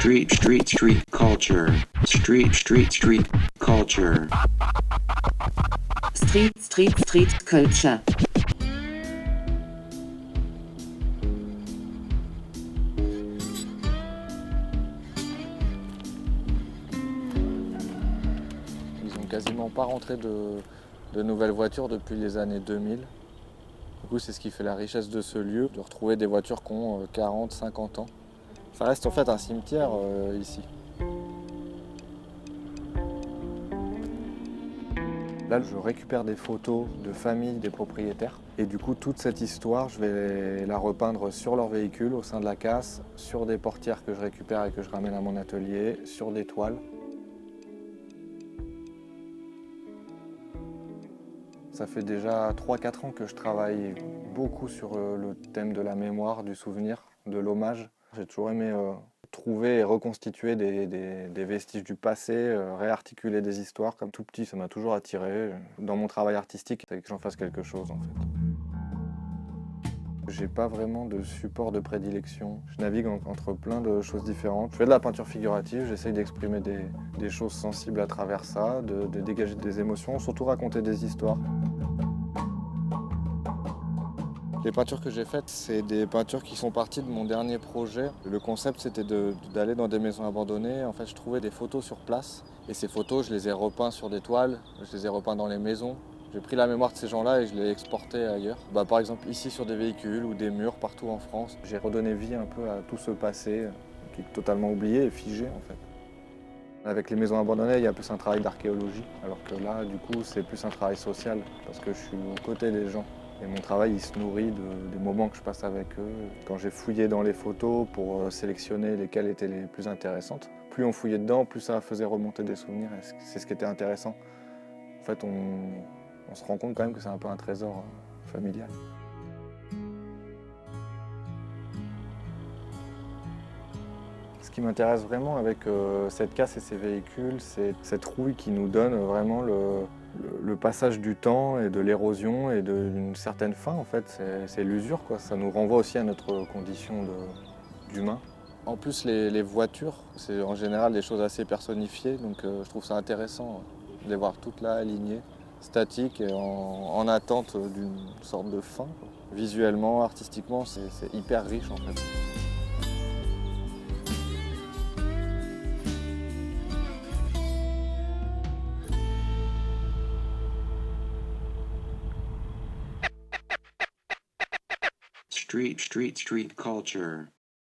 Street culture. Street culture. Street culture. Ils ont quasiment pas rentré de nouvelles voitures depuis les années 2000. Du coup, c'est ce qui fait la richesse de ce lieu, de retrouver des voitures qui ont 40, 50 ans. Ça reste en fait un cimetière ici. Là, je récupère des photos de familles des propriétaires. Et du coup, toute cette histoire, je vais la repeindre sur leur véhicule, au sein de la casse, sur des portières que je récupère et que je ramène à mon atelier, sur des toiles. Ça fait déjà 3-4 ans que je travaille beaucoup sur le thème de la mémoire, du souvenir, de l'hommage. J'ai toujours aimé trouver et reconstituer des vestiges du passé, réarticuler des histoires. Comme tout petit, ça m'a toujours attiré. Dans mon travail artistique, il fallait que j'en fasse quelque chose en fait. J'ai pas vraiment de support de prédilection. Je navigue entre plein de choses différentes. Je fais de la peinture figurative, j'essaye d'exprimer des choses sensibles à travers ça, de dégager des émotions, surtout raconter des histoires. Les peintures que j'ai faites, c'est des peintures qui sont parties de mon dernier projet. Le concept, c'était d'aller dans des maisons abandonnées. En fait, je trouvais des photos sur place. Et ces photos, je les ai repeintes sur des toiles, je les ai repeintes dans les maisons. J'ai pris la mémoire de ces gens-là et je l'ai exportée ailleurs. Par exemple, ici sur des véhicules ou des murs partout en France. J'ai redonné vie un peu à tout ce passé qui est totalement oublié et figé en fait. Avec les maisons abandonnées, il y a plus un travail d'archéologie. Alors que là, du coup, c'est plus un travail social parce que je suis aux côtés des gens. Et mon travail, il se nourrit des moments que je passe avec eux. Quand j'ai fouillé dans les photos pour sélectionner lesquelles étaient les plus intéressantes, plus on fouillait dedans, plus ça faisait remonter des souvenirs. Et c'est ce qui était intéressant. En fait, on se rend compte quand même que c'est un peu un trésor familial. Ce qui m'intéresse vraiment avec cette casse et ces véhicules, c'est cette rouille qui nous donne vraiment le passage du temps et de l'érosion et d'une certaine fin en fait. C'est l'usure quoi. Ça nous renvoie aussi à notre condition d'humain. En plus les voitures, c'est en général des choses assez personnifiées, donc je trouve ça intéressant de les voir toutes là alignées, statiques et en attente d'une sorte de fin, quoi. Visuellement, artistiquement, c'est hyper riche en fait. Street culture.